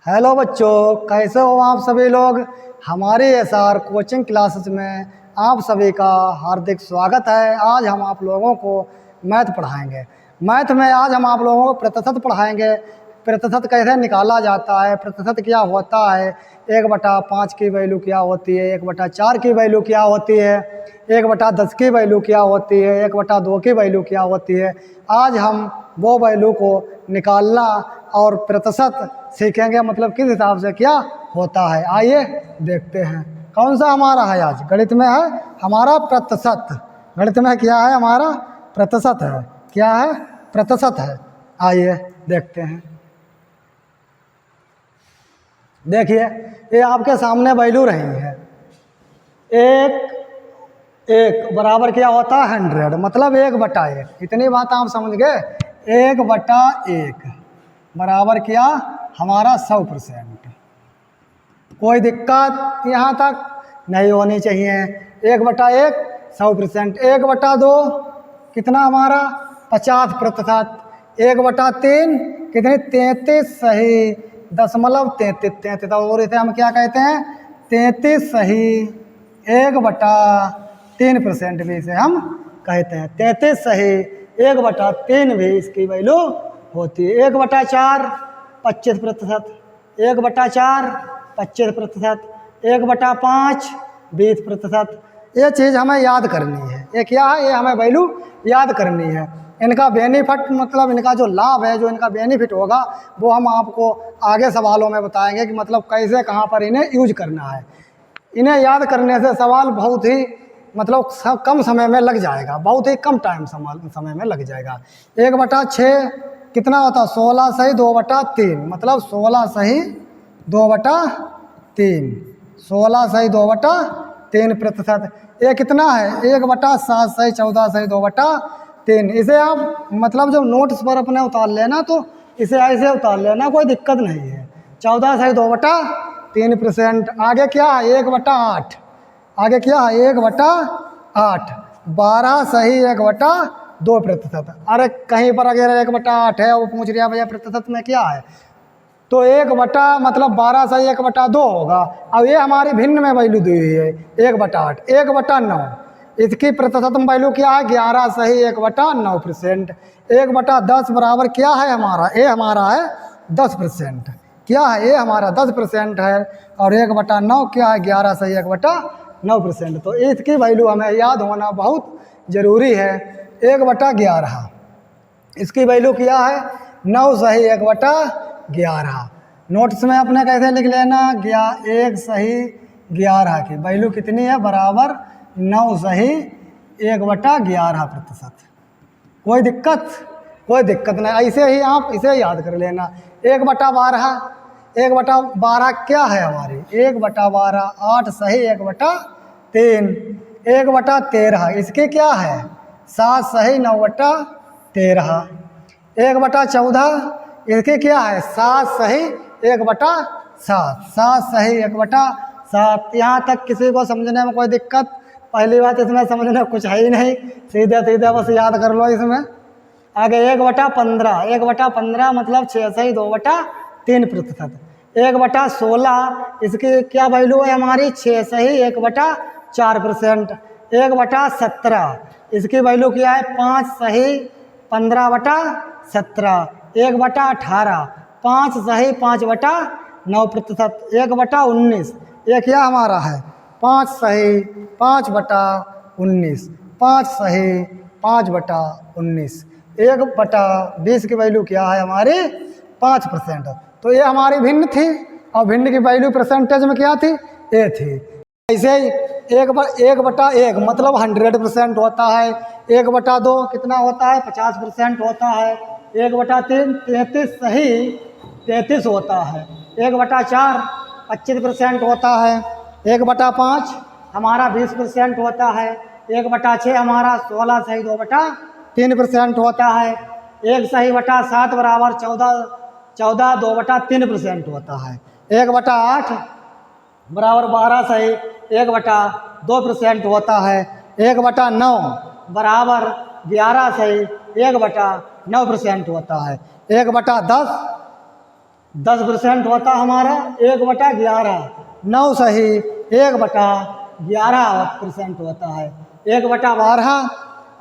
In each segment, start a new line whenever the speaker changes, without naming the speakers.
Hello बच्चों, कैसे हो आप सभी लोग। हमारे एसआर कोचिंग क्लासेस में आप सभी का हार्दिक स्वागत है। आज हम आप लोगों को मैथ पढ़ाएंगे। मैथ में आज हम आप लोगों को प्रतिशत पढ़ाएंगे। प्रतिशत कैसे निकाला जाता है, प्रतिशत क्या होता है, 1/5 की वैल्यू क्या होती है, 1/4 की वैल्यू क्या होती है, 1/10 की वैल्यू क्या होती है, 1/2 की वैल्यू क्या होती है। आज हम वो वैल्यू को निकालना और प्रतिशत सीखेंगे, मतलब किस हिसाब से क्या होता है। आइए देखते हैं कौन सा हमारा है। आज गणित में है हमारा प्रतिशत। गणित में क्या है हमारा? प्रतिशत है। क्या है? प्रतिशत है। आइए देखते हैं। देखिए, ये आपके सामने वैल्यू रही है। एक बराबर क्या होता है 100, मतलब 1/1। इतनी बात आप समझ गए। 1/1 बराबर क्या हमारा 100%। कोई दिक्कत यहाँ तक नहीं होनी चाहिए। 1/1 100%। 1/2 कितना हमारा 50%। 1/3 कितनी 33 सही दशमलव 33। और इसे हम क्या कहते हैं? 33 सही 1/3% भी इसे हम कहते हैं। 33 सही 1/3 भी इसकी वैल्यू होती है। 1/4 25%। 1/4 25%। 1/5 20%। ये चीज़ हमें याद करनी है। ये क्या है? ये हमें वैल्यू याद करनी है। इनका बेनिफिट, मतलब इनका जो लाभ है, जो इनका बेनिफिट होगा, वो हम आपको आगे सवालों में बताएंगे कि मतलब कैसे कहाँ पर इन्हें यूज करना है। इन्हें याद करने से सवाल बहुत ही मतलब कम समय में लग जाएगा, बहुत ही कम समय में लग जाएगा। 1/6 कितना होता है? 16 सही 2/3, मतलब 16 सही 2/3। 16 सही 2/3%। ये कितना है? 1/7 सही 14 सही 2/3। इसे आप मतलब जब नोट्स पर अपने उतार लेना तो इसे ऐसे उतार लेना, कोई दिक्कत नहीं है। 14 सही 2/3%। आगे क्या है? 1/8। आगे क्या है? 1/8। 12 सही 1/2%। अरे कहीं पर अगर 1/8 है, वो पूछ रहा भैया प्रतिशत में क्या है, तो 1 12 सही 1/2 होगा। अब ये हमारी भिन्न में वैल्यू दी हुई है 1/8। 1/9 इसकी प्रतिशत में वैल्यू क्या है? 11 सही 1/9%। 1/10 बराबर क्या है हमारा? ये हमारा है 10%। क्या है? ये हमारा 10% है। और 1/9 क्या है? 11 सही 1/9%। तो इसकी वैल्यू हमें याद होना बहुत ज़रूरी है। 1/11 इसकी वैल्यू क्या है? 9 सही 1/11। नोट्स में अपने कैसे लिख लेना? 1 सही 11 की वैल्यू कितनी है? बराबर 9 सही 1/11%। कोई दिक्कत? कोई दिक्कत नहीं। ऐसे ही आप इसे याद कर लेना। 1/12 1/12 क्या है हमारी? 1/12 8 सही 1/3। 1/13 इसके क्या है? 7 सही 9/13। 1/14 इसके क्या है? 7 सही 1/7। 7 सही 1/7। यहाँ तक किसी को समझने में कोई दिक्कत? पहली बात, इसमें समझने कुछ है ही नहीं, सीधे सीधे बस याद कर लो इसमें। आगे 1/15 1/15 मतलब 6 सही 2/3%। 1/16 इसकी क्या वैल्यू है हमारी? 6 सही 1/4%। 1/17 इसकी वैल्यू क्या है? 5 सही 15/17। 1/18 5 सही 5/9%। 1/19 ये क्या हमारा है? 5 सही 5/19। 5 सही 5/19। 1/20 की वैल्यु क्या है हमारी? 5%। तो ये हमारी भिन्न थी, और भिन्न की वैल्यू परसेंटेज में क्या थी? ये थी। ऐसे ही 1/1 मतलब 100% होता है। 1/2 कितना होता है? 50% होता है। 1/3 33 सही 33 होता है। 1/4 25% होता है। 1/5 हमारा 20% होता है। 1/6 हमारा 16 सही 2/3% होता है। 1 सही 7 बराबर 14 2/3% होता है। 1/8 बराबर 12 सही 1/2% होता है। 1/9 बराबर 11 सही 1/9% होता है। 1/10 10% होता हमारा 1/11। 9 सही 1/11% होता है। 1/12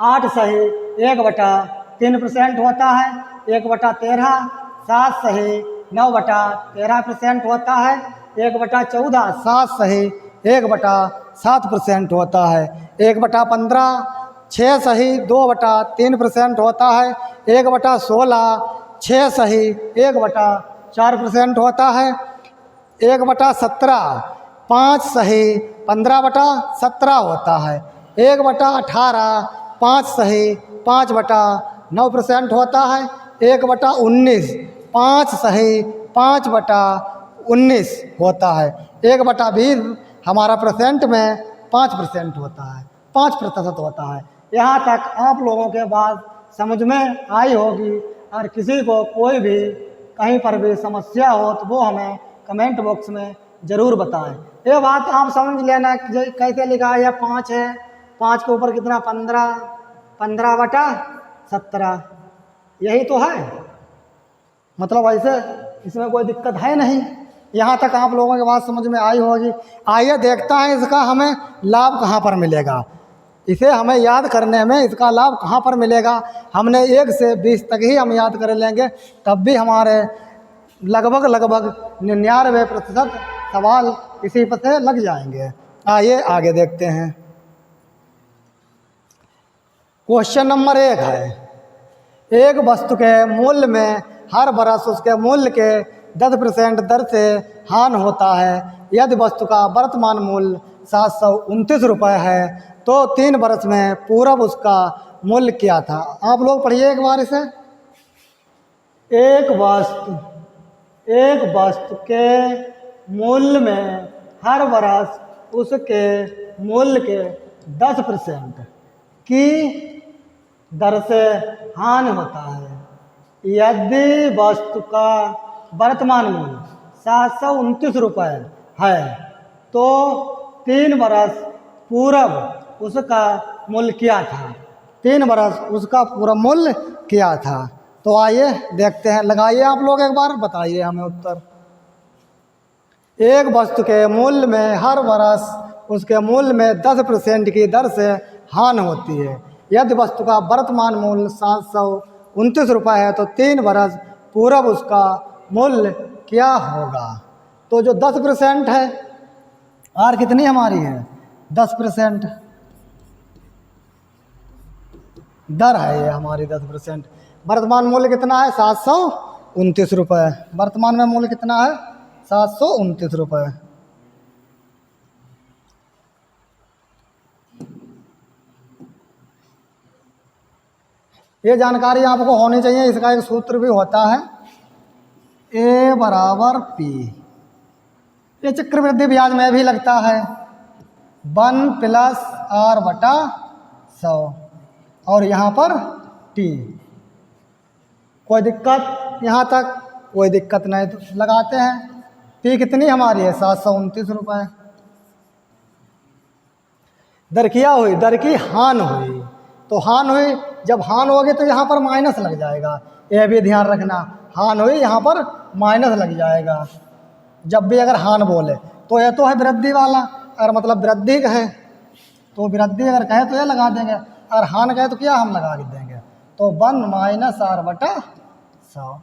8 सही 1/3% होता है। 1/13 7 सही 9/13% होता है। 1/14 7 सही 1/7% होता है। 1/15 6 सही 2/3% होता है। 1/16 6 सही 1/4% होता है। 1/17 5 सही 15/17 होता है। 1/18 5 सही 5/9% होता है। 1/19 5 सही 5/19 होता है। 1/20 हमारा परसेंट में 5% होता है, 5% होता है। यहाँ तक आप लोगों के बात समझ में आई होगी। और किसी को कोई भी कहीं पर भी समस्या हो तो वो हमें कमेंट बॉक्स में ज़रूर बताएं। ये बात आप समझ लेना कि कैसे लिखा है। 5 है, 5 के ऊपर कितना 15, 15/17 यही तो है। मतलब ऐसे इसमें कोई दिक्कत है नहीं। यहाँ तक आप लोगों की बात समझ में आई होगी। आइए देखता है इसका हमें लाभ कहाँ पर मिलेगा। इसे हमें याद करने में इसका लाभ कहाँ पर मिलेगा। हमने 1 से 20 तक ही हम याद कर लेंगे, तब भी हमारे लगभग 99% सवाल इसी पर से लग जाएंगे। आइए आगे देखते हैं। क्वेश्चन नंबर 1 है, एक वस्तु के मूल्य में हर बरस उसके मूल्य के 10% दर से हानि होता है। यदि वस्तु का वर्तमान मूल्य 729 रुपये है तो 3 बरस में पूर्व उसका मूल्य क्या था। आप लोग पढ़िए एक बार इसे। एक वस्तु के मूल्य में हर बरस उसके मूल्य के 10% की दर से हानि होता है। यदि वस्तु का वर्तमान मूल्य 729 रुपये है तो 3 बरस पूर्व उसका मूल्य क्या था। 3 बरस उसका पूरा मूल्य क्या था। तो आइए देखते हैं। लगाइए आप लोग एक बार, बताइए हमें उत्तर। एक वस्तु के मूल्य में हर बरस उसके मूल्य में 10% की दर से हानि होती है। यदि वस्तु का वर्तमान मूल्य 729 रुपये है तो 3 बरस पूर्व उसका मूल्य क्या होगा। तो जो 10% है, आर कितनी हमारी है 10% दर है ये हमारी 10%। वर्तमान मूल्य कितना है 729 रुपये। वर्तमान में मूल्य कितना है 729 रुपये। ये जानकारी आपको होनी चाहिए। इसका एक सूत्र भी होता है A बराबर P। ये चक्रवृद्धि ब्याज में भी लगता है 1 + R/100 और यहाँ पर T। कोई दिक्कत यहाँ तक? कोई दिक्कत नहीं। तो लगाते हैं। P कितनी हमारी है 729 रुपये। दर क्या हुई, दर की हानि हुई। तो हानि हुई, जब हानि होगी तो यहाँ पर माइनस लग जाएगा। ये भी ध्यान रखना, हानि हुई यहाँ पर माइनस लग जाएगा। जब भी अगर हानि बोले तो ये तो है वृद्धि वाला, अगर मतलब वृद्धि कहे तो वृद्धि अगर कहे तो ये लगा देंगे, अगर हानि कहे तो क्या हम लगा देंगे। तो 1 - R/100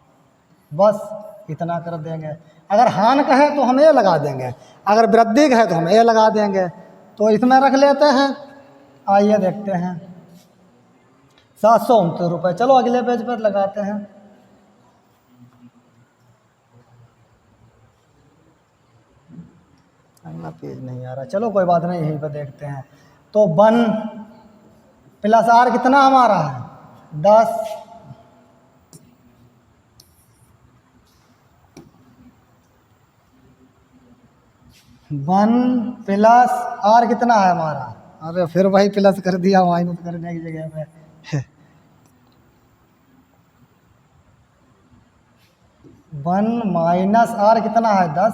बस इतना कर देंगे। अगर हानि कहे तो हम ये लगा देंगे, अगर वृद्धि कहे तो हम ये लगा देंगे। तो इसमें रख लेते हैं। आइए देखते हैं 729 रुपये। चलो अगले पेज पर लगाते हैं। अगला पेज नहीं आ रहा, चलो कोई बात नहीं, यहीं पर देखते हैं। तो 1 + R कितना हमारा है 10। 1 + R कितना है हमारा। अरे फिर वही प्लस कर दिया माइनस करने की जगह पे। 1 - R कितना है 10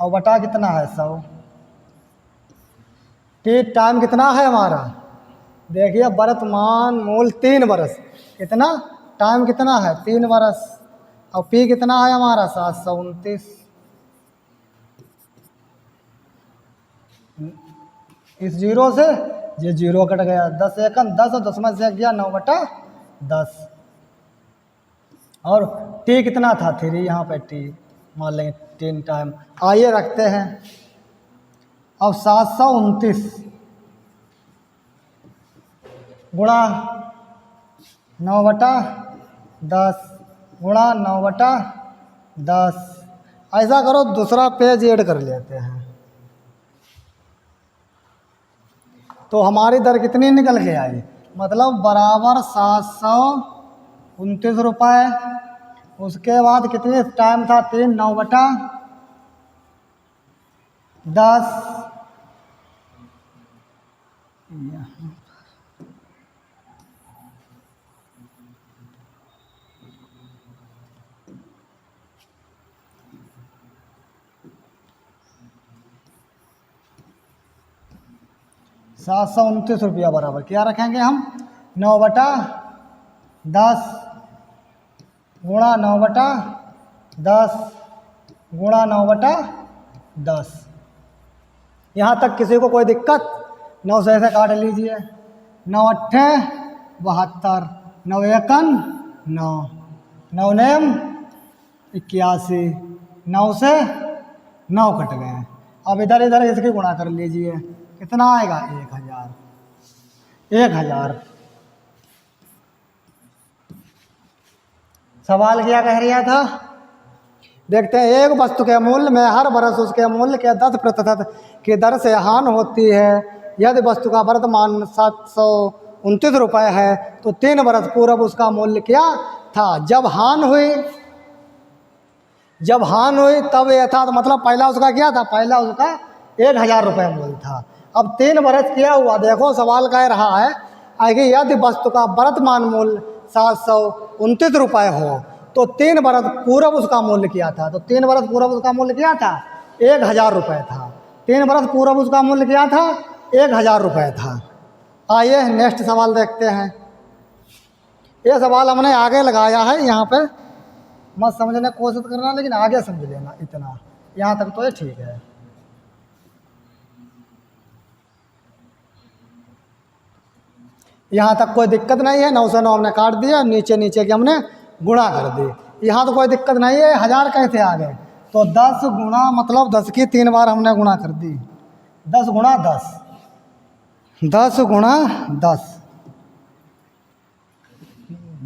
और बटा कितना है 100। ठीक टाइम कितना है हमारा, देखिए वर्तमान मूल्य 3 बरस। कितना टाइम कितना है 3 बरस। और पी कितना है हमारा 729। इस जीरो से ये जीरो कट गया, 10 एकम 10 और 10 में से गया 9/10। और टी कितना था 3, यहाँ पे टी मान लेंगे 3 टाइम। आइए रखते हैं। अब 729 गुणा 9/10 गुणा 9/10। ऐसा करो दूसरा पेज ऐड कर लेते हैं, तो हमारी दर कितनी निकल के आई, मतलब बराबर 729 रुपये। उसके बाद कितने टाइम था 3, 9/10। 729 रुपया बराबर क्या रखेंगे हम, 9/10 गुणा 9/10 गुणा 9/10। यहाँ तक किसी को कोई दिक्कत? 9 से ऐसे काट लीजिए, 9 अट्ठे 72, 9 एकन 9, 9 नेम 81, 9 से 9 कट गए। अब इधर इधर इसकी गुणा कर लीजिए, कितना आएगा 1000। 1000 सवाल क्या कह रहा था, देखते हैं। एक वस्तु के मूल्य में हर बरस उसके मूल्य के 10% की दर से हानि होती है। यदि वस्तु का वर्तमान 729 रुपये है तो 3 बरस पूर्व उसका मूल्य क्या था। जब हानि हुई तब यह था, तो मतलब पहला उसका क्या था, पहला उसका 1000 रुपये मूल्य था। अब 3 बरस क्या हुआ, देखो सवाल कह रहा है आगे, यदि वस्तु का वर्तमान मूल्य 729 रुपये हो तो 3 बरस पूर्व उसका मूल्य क्या था। तो 3 बरस पूर्व उसका मूल्य क्या था, 1000 रुपये था। 3 बरस पूर्व उसका मूल्य क्या था, 1000 रुपये था। आइए नेक्स्ट सवाल देखते हैं। ये सवाल हमने आगे लगाया है, यहाँ पे मत समझने की कोशिश करना, लेकिन आगे समझ लेना, इतना यहाँ तक तो ये ठीक है। यहाँ तक कोई दिक्कत नहीं है। 9 से 9 हमने काट दिया, नीचे नीचे की हमने गुणा कर दी। यहाँ तो कोई दिक्कत नहीं है। 1000 कैसे आ गए, तो 10 गुणा मतलब 10 की 3 बार हमने गुणा कर दी। 10 गुणा 10, 10 गुणा 10,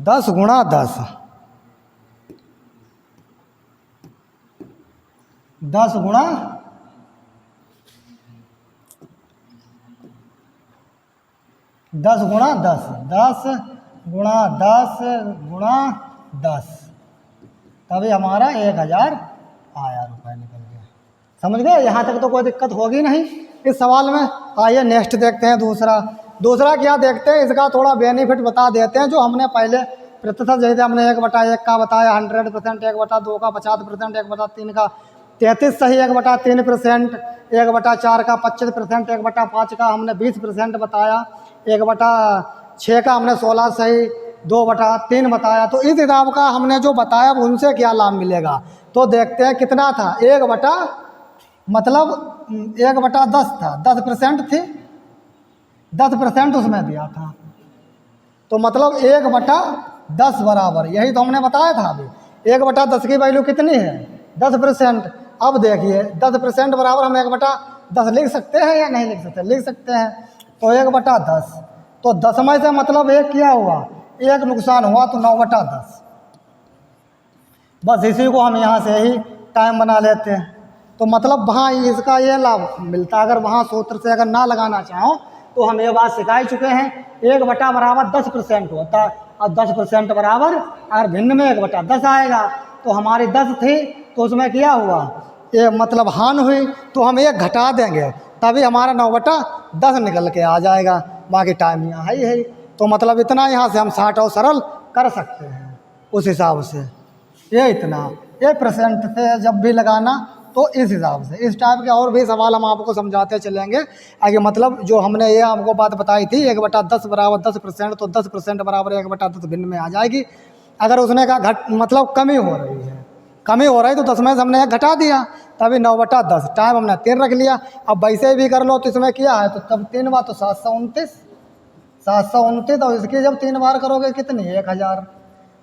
10 गुणा 10, 10 गुणा 10 गुणा 10, 10 गुणा 10 गुणा 10, तभी हमारा 1000 आया रुपये निकल गया। समझ गए, यहाँ तक तो कोई दिक्कत होगी नहीं इस सवाल में। आइए नेक्स्ट देखते हैं। दूसरा क्या देखते हैं, इसका थोड़ा बेनिफिट बता देते हैं। जो हमने पहले प्रतिशत जैसे हमने 1/1 का बताया 100%, 1/2 का 50%, 1/3 का 33 सही, 1/3%, 1/4 का 25%, 1/5 का हमने 20% बताया, 1/6 का हमने 16 सही, 2/3 बताया। तो इस हिसाब का हमने जो बताया उनसे क्या लाभ मिलेगा, तो देखते हैं कितना था। 1/10 था, 10% थी, 10% उसमें दिया था, तो मतलब 1/10 बराबर, यही तो हमने बताया था अभी। 1/10 की वैल्यू कितनी है, 10%। अब देखिए 10% बराबर हम 1/10 लिख सकते हैं या नहीं लिख सकते, लिख सकते हैं। तो 1/10, तो 10 में से मतलब एक क्या हुआ, एक नुकसान हुआ, तो 9/10। बस इसी को हम यहाँ से ही टाइम बना लेते हैं। तो मतलब वहाँ इसका ये लाभ मिलता। अगर वहाँ सूत्र से अगर ना लगाना चाहो तो हम ये बात सिखा चुके हैं, 1/10 बराबर 10% होता है। और 10% बराबर अगर भिन्न में 1/10 आएगा, तो हमारी 10 थी तो उसमें क्या हुआ, ये मतलब हानि हुई, तो हम 1 घटा देंगे, तभी हमारा 9/10 निकल के आ जाएगा। बाकी टाइम यहाँ है ही है। तो मतलब इतना यहाँ से हम 60 और सरल कर सकते हैं उस हिसाब से। ये इतना, ये % से जब भी लगाना तो इस हिसाब से। इस टाइप के और भी सवाल हम आपको समझाते चलेंगे आगे। मतलब जो हमने ये आपको बात बताई थी 1/10 बराबर 10%, तो 10% बराबर 1/10 भिन्न में आ जाएगी। अगर उसने कहा घट मतलब कमी हो रही है, कमी हो रही तो 10 में से हमने 1 घटा दिया, तभी 9/10। टाइम हमने 3 रख लिया। अब वैसे भी कर लो तो इसमें किया है तो तब 3 बार तो 729 और इसकी जब 3 बार करोगे कितनी 1000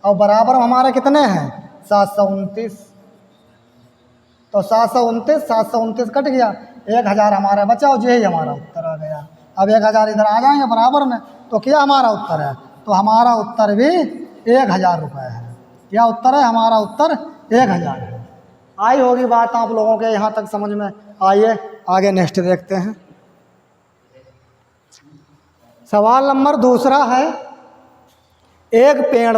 और बराबर हमारे कितने हैं 729। तो 729 कट गया, 1000 हमारा बचा और यही हमारा उत्तर आ गया। अब 1000 इधर आ जाएंगे बराबर में, तो क्या हमारा उत्तर है, तो हमारा उत्तर भी 1000 रुपये है। क्या उत्तर है, हमारा उत्तर 1000 है। आई होगी बात आप लोगों के यहाँ तक समझ में। आइए आगे नेक्स्ट देखते हैं। सवाल नंबर 2 है, एक पेड़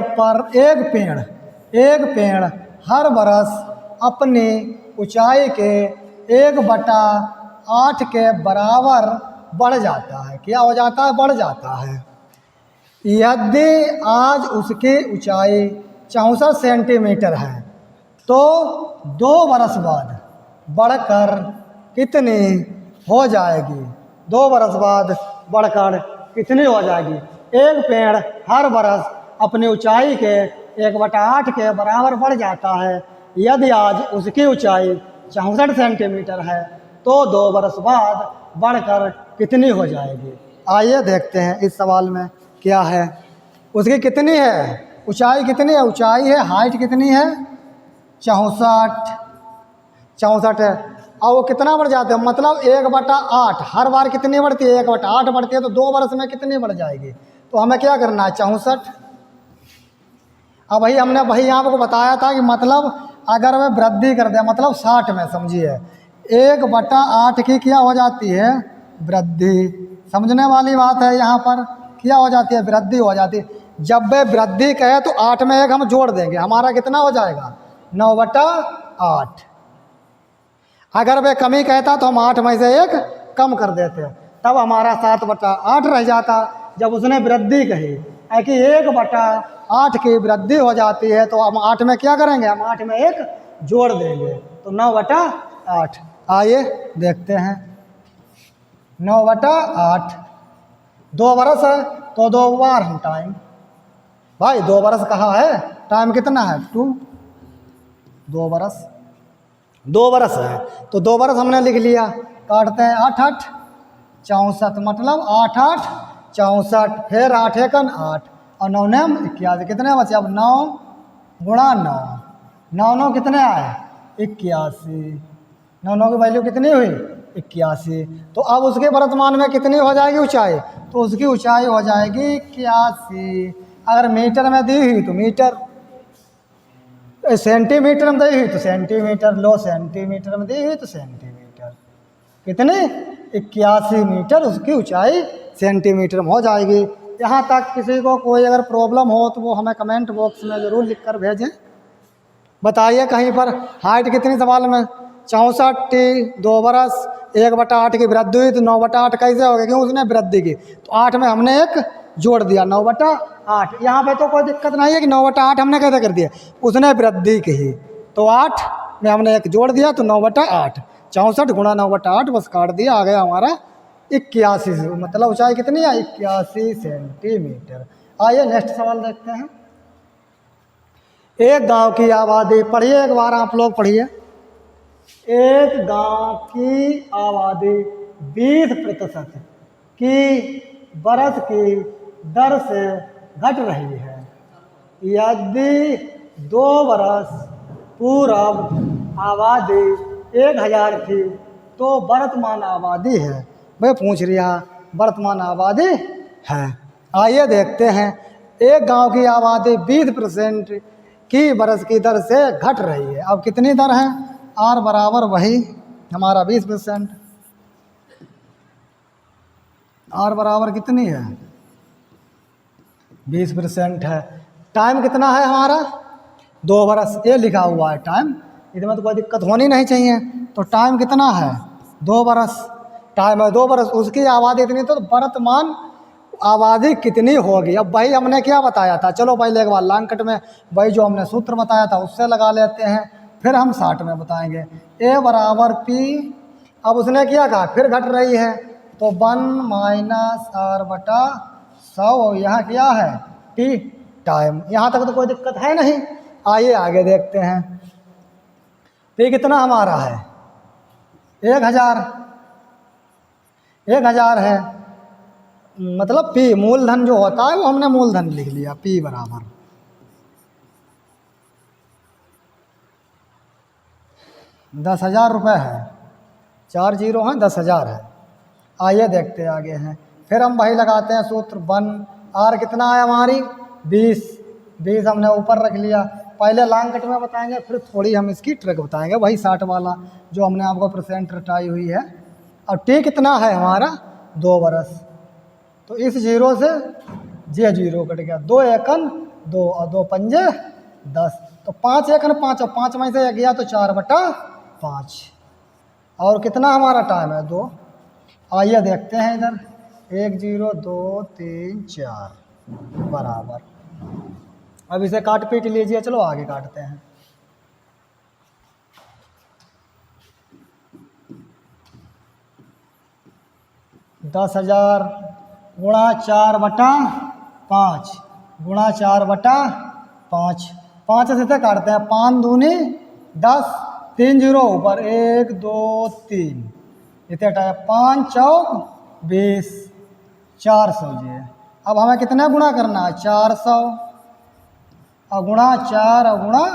हर बरस अपनी ऊंचाई के 1/8 के बराबर बढ़ जाता है। क्या हो जाता है, बढ़ जाता है। यदि आज उसकी ऊंचाई 64 सेंटीमीटर है तो 2 बरस बाद बढ़कर कितनी हो जाएगी, 2 बरस बाद बढ़कर कितनी हो जाएगी। एक पेड़ हर बरस अपनी ऊंचाई के 1/8 के बराबर बढ़ जाता है। यदि आज उसकी ऊंचाई 64 सेंटीमीटर है तो 2 बरस बाद बढ़कर कितनी हो जाएगी। आइए देखते हैं इस सवाल में क्या है। उसकी कितनी है ऊंचाई, कितनी है ऊंचाई है, हाइट कितनी है 64 है। और वो कितना बढ़ जाते हैं, मतलब 1/8 हर बार कितनी बढ़ती है 1/8 बढ़ती है, तो 2 बरस में कितनी बढ़ जाएगी। तो हमें क्या करना है 64। अब वही यहाँ आपको बताया था कि मतलब अगर मैं वृद्धि कर दिया मतलब 60 में, समझिए 1/8 की क्या हो जाती है वृद्धि। समझने वाली बात है, यहाँ पर क्या हो जाती है वृद्धि हो जाती है। जब वे वृद्धि कहे तो 8 में 1 हम जोड़ देंगे, हमारा कितना हो जाएगा 9/8। अगर वे कमी कहता तो हम 8 में से 1 कम कर देते, तब हमारा 7/8 रह जाता। जब उसने वृद्धि कही है कि 1/8 की वृद्धि हो जाती है तो हम 8 में क्या करेंगे, हम 8 में 1 जोड़ देंगे तो 9/8। आइए देखते हैं 9/8। 2 बरस है तो 2 बार हम टाइम, भाई 2 बरस कहाँ है, टाइम कितना है 2, 2 बरस है तो 2 बरस हमने लिख लिया। काटते हैं 8/8 64, मतलब 8/8 64, फिर 8 एकन 8 और 9 9 81, कितने बचे अब 9 गुणा 9, 9 9 कितने आए 81, 9 9 की वैल्यू कितनी हुई 81। तो अब उसके वर्तमान में कितनी हो जाएगी ऊंचाई, तो उसकी ऊंचाई हो जाएगी 81। अगर मीटर में दी हुई तो मीटर, सेंटीमीटर में दी हुई तो सेंटीमीटर, लो सेंटीमीटर में दी हुई तो सेंटीमीटर, कितनी 81 मीटर उसकी ऊंचाई सेंटीमीटर में हो जाएगी। यहाँ तक किसी को कोई अगर प्रॉब्लम हो तो वो हमें कमेंट बॉक्स में ज़रूर लिख कर भेजें। बताइए कहीं पर हाइट कितनी सवाल में 64, 2 बरस 1/8 की वृद्धि हुई तो 9/8 कैसे हो गया, क्यों उसने वृद्धि की तो 8 में हमने 1 जोड़ दिया 9/8। यहाँ पे तो कोई दिक्कत नहीं है कि 9/8 हमने कैसे कर दिया, उसने वृद्धि की तो 8 में हमने 1 जोड़ दिया तो 9/8, 64 गुणा 9/8 बस काट दिया, आ गया हमारा 81। मतलब ऊंचाई कितनी है 81 सेंटीमीटर। आइए नेक्स्ट सवाल देखते हैं। एक गांव की आबादी, पढ़िए एक बार आप लोग पढ़िए। एक गांव की आबादी 20% की बरस की दर से घट रही है। यदि 2 बरस पूर्व आबादी 1000 थी तो वर्तमान आबादी है, वह पूछ रहा वर्तमान आबादी है। आइए देखते हैं। एक गांव की आबादी 20% की बरस की दर से घट रही है। अब कितनी दर है, आर बराबर वही हमारा 20%, आर बराबर कितनी है 20% है। टाइम कितना है हमारा 2 बरस, ये लिखा हुआ है टाइम, इसमें तो कोई दिक्कत होनी नहीं चाहिए। तो टाइम कितना है 2 बरस, टाइम है 2 बरस, उसकी आबादी इतनी तो वर्तमान आबादी कितनी होगी। अब भाई हमने क्या बताया था, चलो पहले एक बार लॉन्ग कट में भाई जो हमने सूत्र बताया था उससे लगा लेते हैं, फिर हम 60 में बताएंगे। ए बराबर पी, अब उसने क्या कहा फिर घट रही है तो 1 - R/100, यहाँ क्या है टी टाइम। यहाँ तक तो कोई दिक्कत है नहीं। आइए आगे देखते हैं। तो ये कितना हमारा है? 1000। 1000 है, मतलब P मूलधन जो होता है वो हमने मूलधन लिख लिया, P बराबर 10,000 रुपये है। 4 जीरो हैं, 10,000 है। आइए देखते आगे हैं। फिर हम वही लगाते हैं सूत्र 1 R कितना है हमारी 20। 20 हमने ऊपर रख लिया। पहले लॉन्ग कट में बताएंगे, फिर थोड़ी हम इसकी ट्रिक बताएंगे, वही 60 वाला जो हमने आपको परसेंट रटाई हुई है। और T कितना है हमारा 2 बरस। तो इस जीरो से जे जीरो कट गया, 2 एकन 2 और 2 पंजे 10। तो 5 एकन 5 और 5 में से गया तो 4/5। और कितना हमारा टाइम है 2। आइए देखते हैं इधर 1 0 2 3 4 बराबर। अब इसे काट पीट लीजिए। चलो आगे काटते हैं। दस 10,000 गुणा 4/5 गुणा 4/5। 5 से काटते हैं। 5 दूनी 10, 3 जीरो ऊपर 1 2 3 इतने टाइम 5 चौक 20, 400 जी। अब हमें कितना गुणा करना है 400 और गुणा 4 और गुणा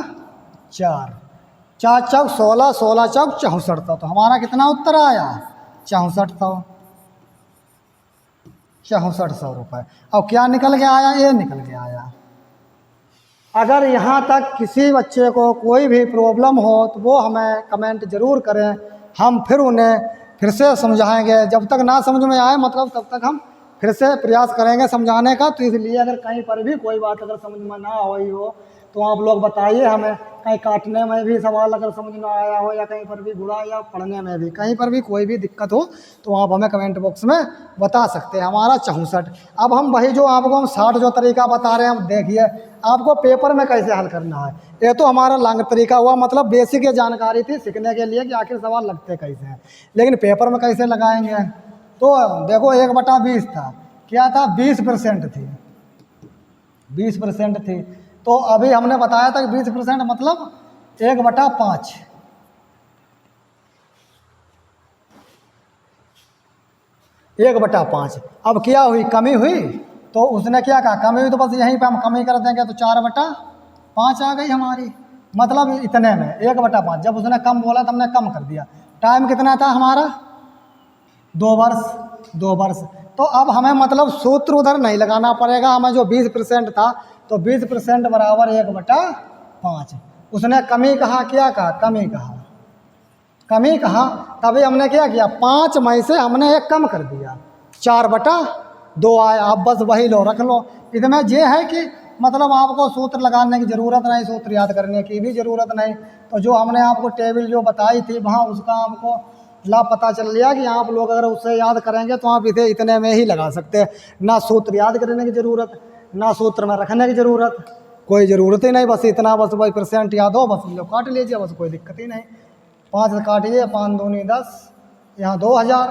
4। 4 चौक 16, 16 चौक 6400। तो हमारा कितना उत्तर आया 6400। 6400 रुपये। अब क्या निकल के आया? ये निकल के आया। अगर यहाँ तक किसी बच्चे को कोई भी प्रॉब्लम हो तो वो हमें कमेंट ज़रूर करें, हम फिर उन्हें फिर से समझाएंगे। जब तक ना समझ में आए मतलब तब तक हम फिर से प्रयास करेंगे समझाने का। तो इसलिए अगर कहीं पर भी कोई बात अगर समझ में ना आई हो तो आप लोग बताइए हमें। कहीं काटने में भी सवाल अगर समझ में आया हो या कहीं पर भी गुणा या पढ़ने में भी कहीं पर भी कोई भी दिक्कत हो तो आप हमें कमेंट बॉक्स में बता सकते हैं। हमारा 64। अब हम वही जो आपको हम 60 जो तरीका बता रहे हैं, हम देखिए आपको पेपर में कैसे हल करना है। ये तो हमारा लॉन्ग तरीका हुआ, मतलब बेसिक जानकारी थी सीखने के लिए कि आखिर सवाल लगते कैसे हैं। लेकिन पेपर में कैसे लगाएंगे? तो देखो 1/20 था, क्या था 20% थी। 20% थी। तो अभी हमने बताया था कि 20% मतलब 1/5। 1/5। अब क्या हुई? कमी हुई। तो उसने क्या कहा? कमी हुई तो बस यहीं पे हम कमी कर देंगे तो 4/5 आ गई हमारी। मतलब इतने में 1/5। जब उसने कम बोला तो हमने कम कर दिया। टाइम कितना था हमारा 2 वर्ष। 2 वर्ष। तो अब हमें मतलब सूत्र उधर नहीं लगाना पड़ेगा। हमें जो 20% था तो 20% बराबर 1/5। उसने कमी कहा, क्या कहा? कमी कहा। कमी कहा तभी हमने क्या किया 5 में से हमने 1 कम कर दिया, 4/2 आया। अब बस वही लो रख लो। इसमें ये है कि मतलब आपको सूत्र लगाने की ज़रूरत नहीं, सूत्र याद करने की भी ज़रूरत नहीं। तो जो हमने आपको टेबल जो बताई थी वहाँ उसका आपको लाभ पता चल लिया कि आप लोग अगर उससे याद करेंगे तो आप इसे इतने में ही लगा सकते हैं। ना सूत्र याद करने की ज़रूरत, ना सूत्र में रखने की ज़रूरत, कोई ज़रूरत ही नहीं। बस इतना बस वही % याद हो, बस लो काट लीजिए, बस कोई दिक्कत ही नहीं। 5 से काटिए, 5 दूनी 10, यहाँ 2000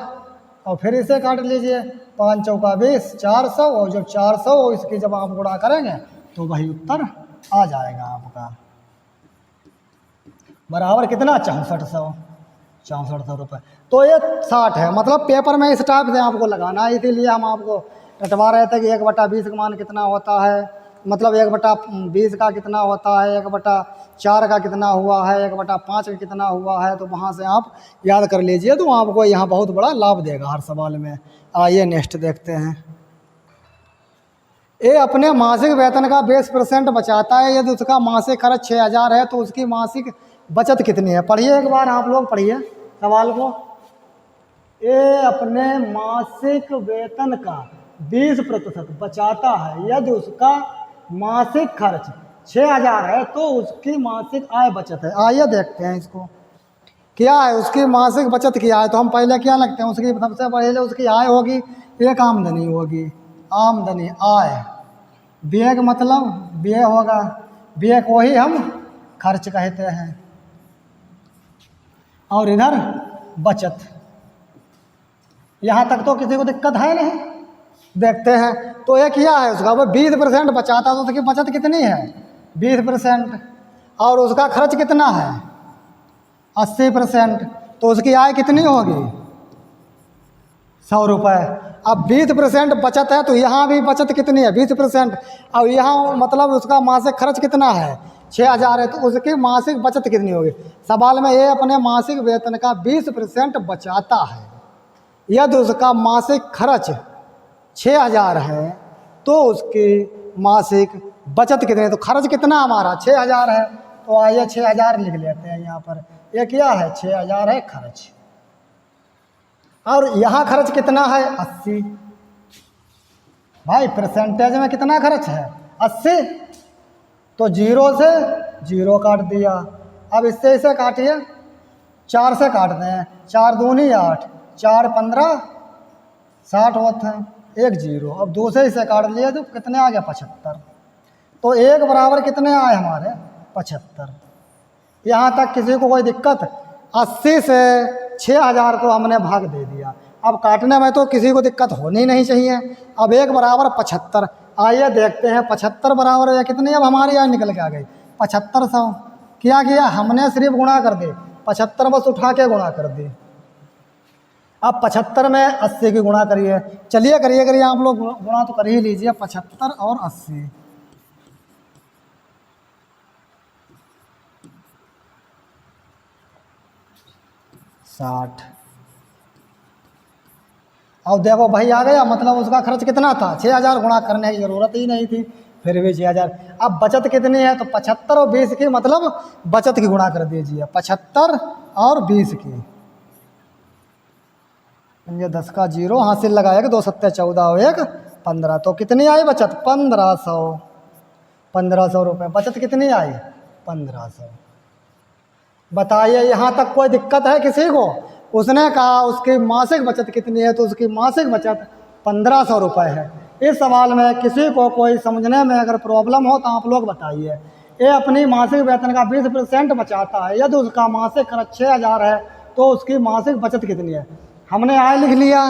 और फिर इसे काट लीजिए 5 चौका 20, 400। और जब 400 इसकी जब आप गुणा करेंगे तो वही उत्तर आ जाएगा आपका बराबर कितना 6400 रुपये। तो ये 60 है। मतलब पेपर में इस टाइप से आपको लगाना है। इसीलिए हम आपको रटवा रहे थे कि 1/20 का मान कितना होता है, मतलब 1/20 का कितना होता है, 1/4 का कितना हुआ है, 1/5 का कितना हुआ है। तो वहाँ से आप याद कर लीजिए तो आपको यहाँ बहुत बड़ा लाभ देगा हर सवाल में। आइए नेक्स्ट देखते हैं। ये अपने मासिक वेतन का 20% बचाता है। यदि उसका मासिक खर्च 6000 है तो उसकी मासिक बचत कितनी है? पढ़िए एक बार आप लोग, पढ़िए सवाल को। ये अपने मासिक वेतन का 20% बचाता है। यदि उसका मासिक खर्च 6000 है तो उसकी मासिक आय बचत है। आइए देखते हैं इसको क्या है। उसकी मासिक बचत की आय तो हम पहले क्या लगते हैं, उसकी सबसे पहले उसकी आय होगी, एक आमदनी होगी, आमदनी आय। व्यय का मतलब व्यय होगा, व्यय को ही हम खर्च कहते हैं। और इधर बचत। यहाँ तक तो किसी को दिक्कत है नहीं। देखते हैं। तो ये किया है उसका, वो 20% बचाता, तो उसकी बचत कितनी है 20%, और उसका खर्च कितना है 80%, तो उसकी आय कितनी होगी 100 रुपये। अब 20% बचत है तो यहाँ भी बचत कितनी है 20%, और यहाँ मतलब उसका मासिक खर्च कितना है 6000 है, तो उसकी मासिक बचत कितनी होगी। सवाल में ये अपने मासिक वेतन का 20% बचाता है, यदि उसका मासिक खर्च 6000 है तो उसकी मासिक बचत कितनी है। तो खर्च कितना हमारा 6000 है, तो आइए 6000 लिख लेते हैं यहाँ पर। ये क्या है 6000 है खर्च, और यहाँ खर्च कितना है 80। भाई परसेंटेज में कितना खर्च है 80, तो 0 से 0 काट दिया। अब इससे इसे काटिए, 4 से काट दें, 4 दूनी 8, 4 15 60 होते हैं, 1 0। अब 2 से इसे काट लिया तो कितने आ गया 75। तो 1 बराबर कितने आए हमारे 75। यहाँ तक किसी को कोई दिक्कत। 80 से 6000 को हमने भाग दे दिया, अब काटने में तो किसी को दिक्कत होनी नहीं चाहिए। अब 1 बराबर 75, आइए देखते हैं 75 बराबर या कितनी। अब हमारी यहाँ निकल के आ गई 7500। क्या किया हमने, सिर्फ गुणा कर दे, 75 बस उठा के गुणा कर दी। अब 75 में 80 की गुणा करिए, चलिए करिए आप लोग गुणा तो कर ही लीजिए। 75 और 80, साठ। अब देखो भाई आ गया, मतलब उसका खर्च कितना था 6000, गुणा करने की ज़रूरत ही नहीं थी, फिर भी 6000। अब बचत कितनी है, तो 75 और 20 की, मतलब बचत की गुणा कर दीजिए, 75 और 20 की। ये 10 का 0 हासिल लगाएगा, 2 7 14 और 1 15, तो कितनी आई बचत 1500। 1500 रुपये बचत कितनी आई 1500। बताइए यहाँ तक कोई दिक्कत है किसी को। उसने कहा उसकी मासिक बचत कितनी है, तो उसकी मासिक बचत 1500 रुपये है। इस सवाल में किसी को कोई समझने में अगर प्रॉब्लम हो तो आप लोग बताइए। ये अपनी मासिक वेतन का 20% बचाता है, यदि उसका मासिक खर्च 6000 है तो उसकी मासिक बचत कितनी है। हमने आय लिख लिया,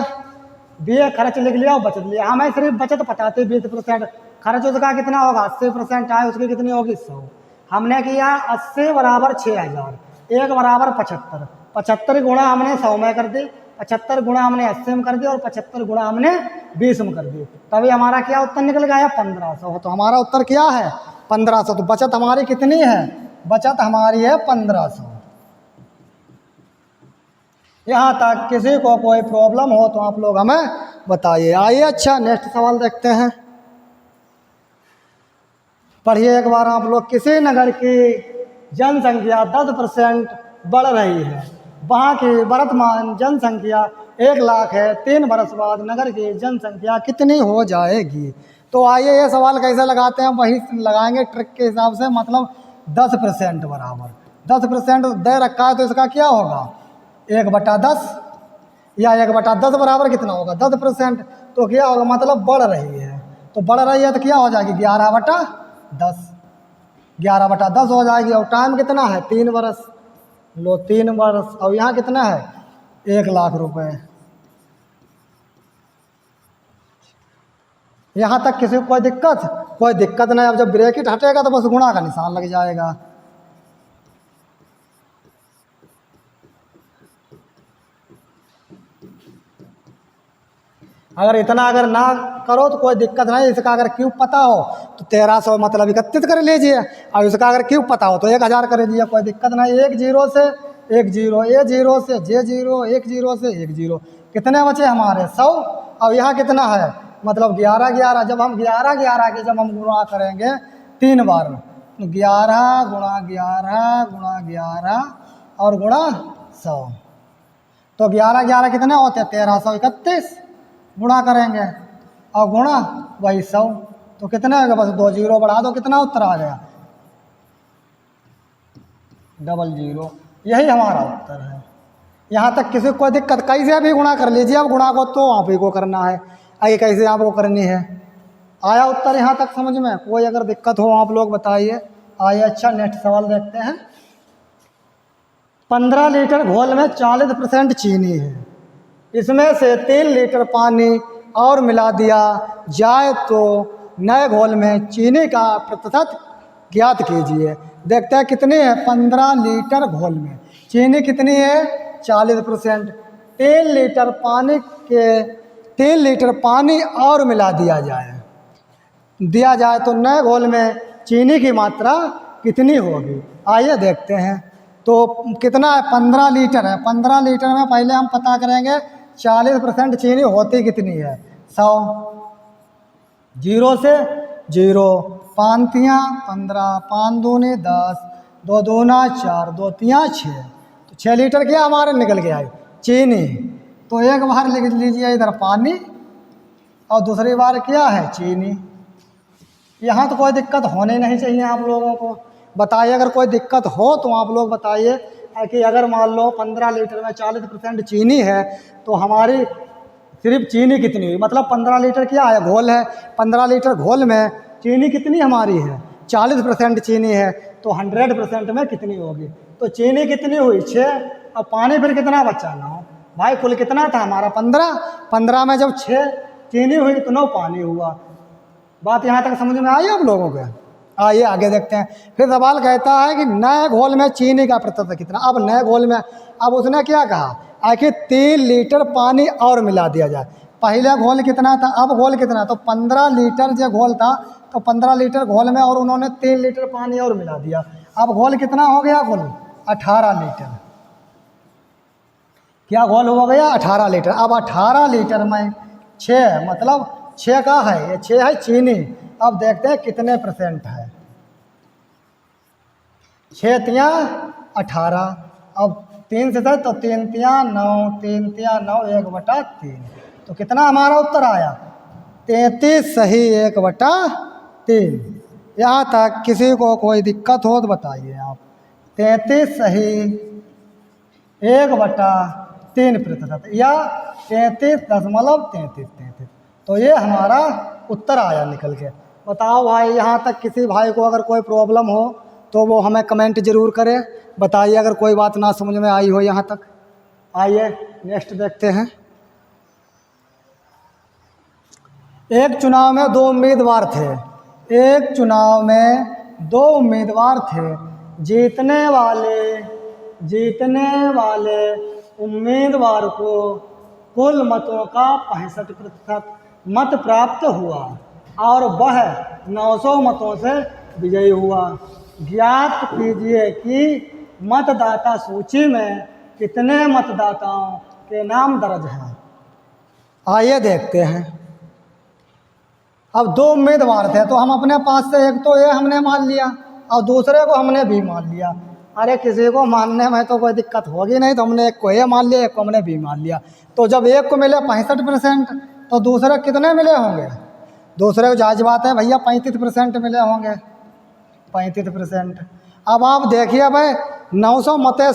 बी खर्च लिख लिया और बचत लिया। हमें सिर्फ बचत बताते 20%, खर्च उसका कितना होगा 80%, आय उसकी कितनी होगी 100। हमने किया 80 बराबर 6000, 1 बराबर 75, 75 गुणा हमने 100 में कर दी, 75 गुणा हमने 80 में कर दी, और 75 गुणा हमने 20 में कर दी। तभी हमारा क्या उत्तर निकल गया 1500। तो हमारा उत्तर क्या है 1500। तो बचत हमारी कितनी है, बचत हमारी है 1500। यहाँ तक किसी को कोई प्रॉब्लम हो तो आप लोग हमें बताइए। आइए अच्छा नेक्स्ट सवाल देखते हैं, पढ़िए एक बार आप लोग। किसी नगर की जनसंख्या 10% बढ़ रही है, वहाँ की वर्तमान जनसंख्या 1 लाख है, 3 बरस बाद नगर की जनसंख्या कितनी हो जाएगी। तो आइए ये सवाल कैसे लगाते हैं, वही लगाएंगे ट्रिक के हिसाब से। मतलब 10% बराबर 10% दे रखा है, तो इसका क्या होगा 1/10, या 1/10 बराबर कितना होगा 10%। तो क्या होगा, मतलब बढ़ रही है, तो बढ़ रही है तो क्या हो जाएगी 11/10, 11/10 हो जाएगी। और टाइम कितना है 3 बरस, लो 3 बरस, और यहाँ कितना है 1 लाख रुपए। यहाँ तक किसी को कोई दिक्कत नहीं। अब जब ब्रैकेट हटेगा तो बस गुणा का निशान लग जाएगा। अगर इतना अगर ना करो तो कोई दिक्कत नहीं। इसका अगर क्यूब पता हो तो 1300 मतलब 31 कर लीजिए, और इसका अगर क्यूब पता हो तो 1000 कर लीजिए, कोई दिक्कत नहीं। 1 0 से 1 0, ए 0 से जे 0, 1 0 से 1 0, कितने बचे हमारे 100। और यहाँ कितना है, मतलब 11 11। जब हम 11 11 के जब हम गुणा करेंगे 3 बार, 11 गुणा 11 गुणा 11 और गुणा 100, तो 11 11 कितने होते हैं 1331। गुणा करेंगे और गुणा वही 100, तो कितना होगा, बस 2 0 बढ़ा दो, कितना उत्तर आ गया 00। यही हमारा उत्तर है। यहाँ तक किसी को कोई दिक्कत, कैसे भी गुणा कर लीजिए। अब गुणा को तो आप ही को करना है, आइए कैसे आपको करनी है। आया उत्तर यहाँ तक समझ में, कोई अगर दिक्कत हो आप लोग बताइए। आइए अच्छा नेक्स्ट सवाल देखते हैं। 15 लीटर घोल में 40% चीनी है, इसमें से 3 लीटर पानी और मिला दिया जाए तो नए घोल में चीनी का प्रतिशत ज्ञात कीजिए। देखते हैं कितनी है, 15 लीटर घोल में चीनी कितनी है, 40%। 3 लीटर पानी के 3 लीटर पानी और मिला दिया जाए तो नए घोल में चीनी की मात्रा कितनी होगी। आइए देखते हैं। तो कितना है, 15 लीटर है। 15 लीटर में पहले हम पता करेंगे 40% चीनी होती कितनी है, 100। 0 से 0, 5 तियाँ 15, 5 दूनी 10, 2 दूना 4, 2 तियाँ 6। तो 6 लीटर क्या हमारे निकल गया है, चीनी। तो एक बार लिख लीजिए इधर पानी और दूसरी बार क्या है, चीनी। यहाँ तो कोई दिक्कत होनी नहीं चाहिए आप लोगों को। बताइए अगर कोई दिक्कत हो तो आप लोग बताइए कि अगर मान लो 15 लीटर में 40% चीनी है तो हमारी सिर्फ चीनी कितनी हुई, मतलब 15 लीटर क्या है, घोल है। 15 लीटर घोल में चीनी कितनी हमारी है, 40% चीनी है। तो 100% में कितनी होगी, तो चीनी कितनी हुई, 6। अब पानी फिर कितना बचा, 9। भाई कुल कितना था हमारा, 15। 15 में जब 6 चीनी हुई तो 9 पानी हुआ। बात यहाँ तक समझ में आई आप लोगों के। आइए आगे देखते हैं। फिर सवाल कहता है कि नए घोल में चीनी का प्रतिशत कितना। अब नए घोल में, अब उसने क्या कहा कि 3 लीटर पानी और मिला दिया जाए। पहले घोल कितना था, अब घोल कितना, तो 15 लीटर जो घोल था तो 15 लीटर घोल में और उन्होंने 3 लीटर पानी और मिला दिया। अब घोल कितना हो गया, घोल 18 लीटर। क्या घोल हो गया, 18 लीटर। अब 18 लीटर में 6, मतलब 6 का है, ये 6 है चीनी। अब देखते हैं कितने % है। 6 तियाँ 18, अब 3 से था तो 3 तियाँ 9, 3 तियाँ 9, 1/3। तो कितना हमारा उत्तर आया, 33 सही 1/3। यहाँ तक किसी को कोई दिक्कत हो तो बताइए आप। 33 सही 1/3% या 33.33। तो ये हमारा उत्तर आया निकल के। बताओ भाई, यहाँ तक किसी भाई को अगर कोई प्रॉब्लम हो तो वो हमें कमेंट जरूर करे। बताइए अगर कोई बात ना समझ में आई हो यहाँ तक। आइए नेक्स्ट देखते हैं। एक चुनाव में 2 उम्मीदवार थे। एक चुनाव में 2 उम्मीदवार थे। जीतने वाले उम्मीदवार को कुल मतों का 65% मत प्राप्त हुआ और वह 900 मतों से विजयी हुआ। ज्ञात कीजिए कि मतदाता सूची में कितने मतदाताओं के नाम दर्ज हैं। आइए देखते हैं। अब 2 उम्मीदवार थे तो हम अपने पास से एक तो ये हमने मान लिया और दूसरे को हमने भी मान लिया। अरे किसी को मानने में तो कोई दिक्कत होगी नहीं, तो हमने एक को ये मान लिया, एक को हमने भी मान लिया। तो जब एक को मिले 65% तो दूसरे कितने मिले होंगे, दूसरे को जायज बात है भैया 35% मिले होंगे, 35%। अब आप देखिए भाई 900 मतों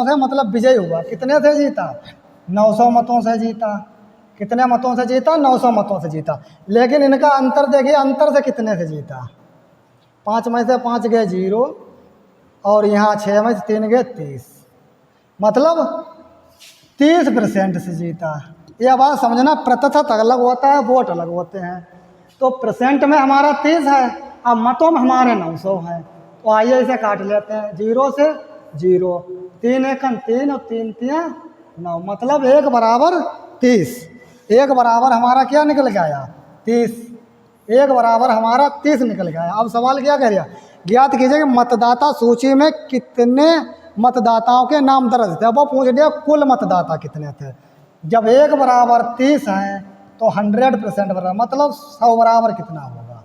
से मतलब विजय हुआ। कितने से जीता, 900 मतों से जीता। कितने मतों से जीता, 900 मतों से जीता। लेकिन इनका अंतर देखिए, अंतर से कितने से जीता, 5 में से 5 गए 0 और यहाँ 6 में से 3 गए 30, मतलब 30% से जीता। यह बात समझना, प्रतिशत अलग होता है, वोट अलग होते हैं। तो % में हमारा 30 है, अब मतों में हमारे 900 है। तो आइए इसे काट लेते हैं, 0 से 0, 3 एकम 3 और 3 तियाँ 9, मतलब 1 बराबर 30। 1 बराबर हमारा क्या निकल गया, 30। 1 बराबर हमारा 30 निकल गया। अब सवाल क्या कह रहा, ज्ञात कीजिए कि मतदाता सूची में कितने मतदाताओं के नाम दर्ज थे। अब वो पूछ लिया कुल मतदाता कितने थे। जब 1 बराबर 30 है तो 100% बराबर, मतलब 100 बराबर कितना होगा,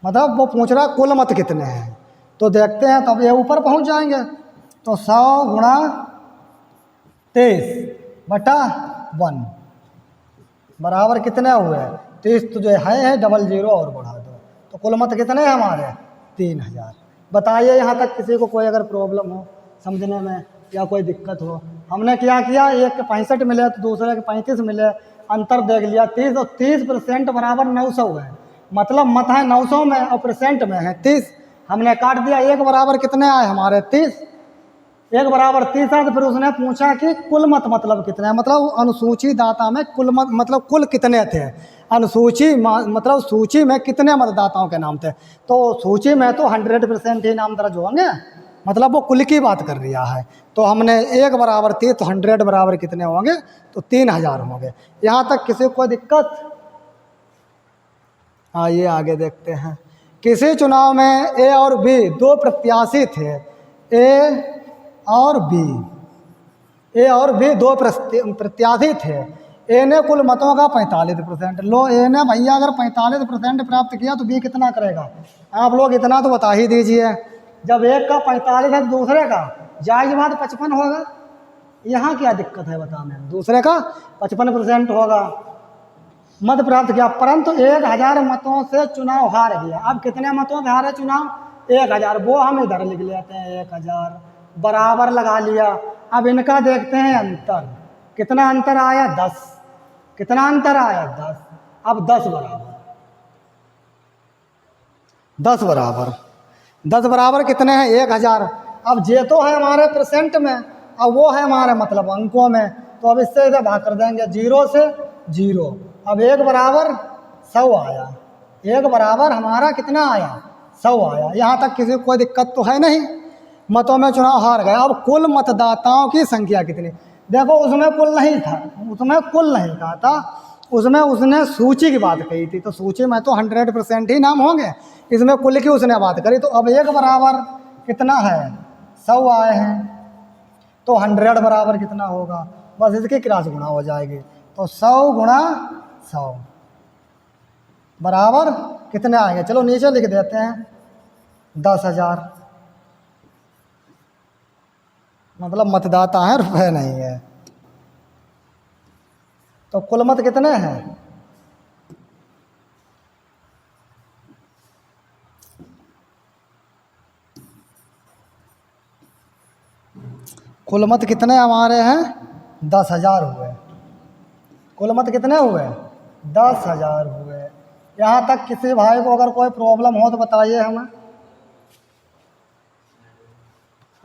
मतलब वो पूछ रहा कुल मत कितने हैं। तो देखते हैं, तब ये ऊपर पहुंच जाएंगे। तो 100 गुणा 23/1 बराबर कितने हुए, 30 तो जो है डबल 0 और बढ़ा दो, तो कुल मत कितने हैं हमारे, 3000। बताइए यहाँ तक किसी को कोई अगर प्रॉब्लम हो समझने में या कोई दिक्कत हो। हमने क्या किया, एक के 65 मिले तो दूसरे के 35 मिले, अंतर देख लिया 30 और 30% बराबर 900 है, मतलब मत है 900 में और % में है 30। हमने काट दिया, 1 बराबर कितने आए हमारे 30, 1 बराबर 30 था। तो फिर उसने पूछा कि कुल मत मतलब कितने, मतलब अनुसूची दाता में कुल मत मतलब कुल कितने थे, अनुसूची मतलब सूची में कितने मतदाताओं के नाम थे। तो सूची में तो 100% ही नाम दर्ज होंगे, मतलब वो कुल की बात कर रहा है। तो हमने 1 बराबर 30 तो 100 बराबर कितने होंगे, तो 3000 होंगे। यहाँ तक किसी को कोई दिक्कत? आइए आगे देखते हैं। किसी चुनाव में ए और बी 2 प्रत्याशी थे, ए और बी 2 प्रत्याशी थे। ए ने कुल मतों का 45%, लो ए ने भैया अगर 45% प्राप्त किया तो बी कितना करेगा? आप लोग इतना तो बता ही दीजिए। जब एक का 45 है तो दूसरे का जायज बात 55 होगा। यहाँ क्या दिक्कत है बताने में? दूसरे का 55% होगा। मत प्राप्त किया, परंतु 1000 मतों से चुनाव हार गया। अब कितने मतों से हारे चुनाव? 1000। वो हम इधर लिख लेते हैं 1000, बराबर लगा लिया। अब इनका देखते हैं अंतर, कितना अंतर आया? 10। कितना अंतर आया? 10। अब 10 बराबर कितने हैं? 1000। अब जे तो है हमारे परसेंट में, अब वो है हमारे मतलब अंकों में। तो अब इससे इधर भाग कर देंगे 0 से 0। अब 1 बराबर 100 आया। 1 बराबर हमारा कितना आया? 100 आया। यहाँ तक किसी को कोई दिक्कत तो है नहीं। मतों में चुनाव हार गए। अब कुल मतदाताओं की संख्या कितनी? देखो उसमें कुल नहीं था, उसमें कुल नहीं कहा था, उसमें उसने सूची की बात कही थी। तो सूची में तो 100% ही नाम होंगे, इसमें कुल की उसने बात करी। तो अब 1 बराबर कितना है? 100 आए हैं। तो 100 बराबर कितना होगा? बस इसकी क्रॉस गुणा हो जाएगी। तो 100 गुणा 100 बराबर कितने आएंगे? चलो नीचे लिख देते हैं 10,000। मतलब मतदाता हैं, रुपए नहीं है। तो कुल मत कितने हैं? कुल मत कितने हमारे हैं? 10,000 हुए। कुल मत कितने हुए? 10,000 हुए। यहाँ तक किसी भाई को अगर कोई प्रॉब्लम हो तो बताइए हमें।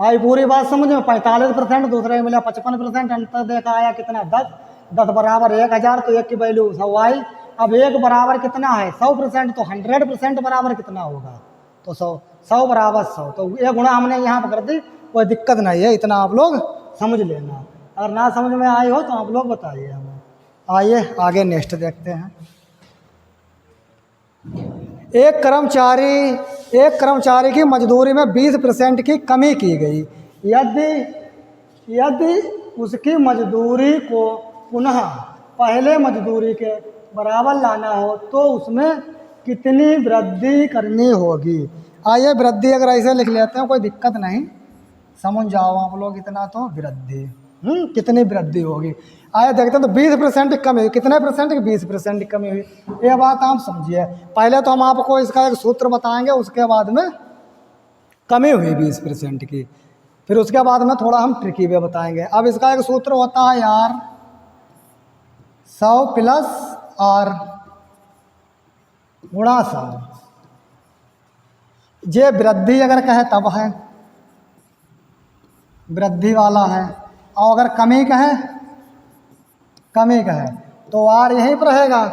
आई पूरी बात समझ में? 45%, दूसरे में मिला 55%, अंतर देखा आया कितना? 10। 10 बराबर 1000, तो 1 की वैल्यू 100 आई। अब 1 बराबर कितना है? 100%, तो 100% बराबर कितना होगा? तो 100 बराबर 100। तो ये गुणा हमने यहाँ पर कर दी, कोई दिक्कत नहीं है, इतना आप लोग समझ लेना। अगर ना समझ में आई हो तो आप लोग बताइए हमें। आइए आगे नेक्स्ट देखते हैं। एक कर्मचारी की मजदूरी में 20% की कमी की गई। यदि उसकी मजदूरी को पुनः पहले मजदूरी के बराबर लाना हो तो उसमें कितनी वृद्धि करनी होगी? आइए वृद्धि अगर ऐसे लिख लेते हैं, कोई दिक्कत नहीं, समझ जाओ आप लोग इतना। तो वृद्धि कितनी वृद्धि होगी? आइए देखते हैं। तो 20% की कमी हुई। कितने परसेंट की? 20% की कमी हुई। ये बात आप समझिए। पहले तो हम आपको इसका एक सूत्र बताएंगे, उसके बाद में कमी हुई 20% की, फिर उसके बाद में थोड़ा हम ट्रिकी वे बताएंगे। अब इसका एक सूत्र होता है यार 100 प्लस आर गुणा 100। ये वृद्धि अगर कहे तब है, वृद्धि वाला है। और अगर कमी कहे तो आर यहीं पर रहेगा,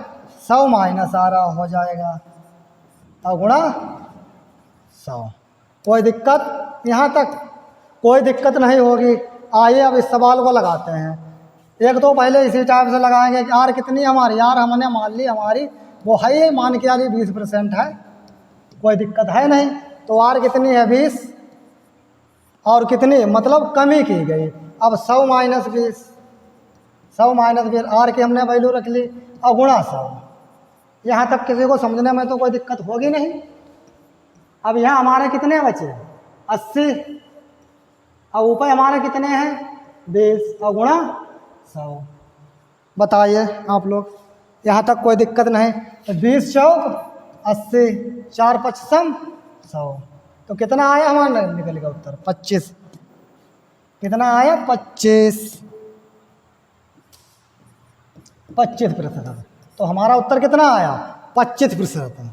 100 माइनस आर हो जाएगा और गुणा 100। कोई दिक्कत? यहाँ तक कोई दिक्कत नहीं होगी। आइए अब इस सवाल को लगाते हैं। एक तो पहले इसी टाइप से लगाएंगे कि आर कितनी हमारी? यार हमने मान ली हमारी वो है, ये मान के आगे 20% है, कोई दिक्कत है नहीं। तो आर कितनी है? 20। और कितनी मतलब कमी की गई। अब 100 माइनस 20, 100 माइनस 20, आर की हमने वैल्यू रख ली और गुणा 100। यहाँ तक किसी को समझने में तो कोई दिक्कत होगी नहीं। अब यहाँ हमारे कितने बचे? 80। और ऊपर हमारे कितने हैं? 20 और गुणा 100। बताइए आप लोग, यहाँ तक कोई दिक्कत नहीं। तो 20 चौक 80, 4 पचसम 100। तो कितना आया हमारा? निकल गया उत्तर 25। कितना आया? 25%। तो हमारा उत्तर कितना आया? 25%।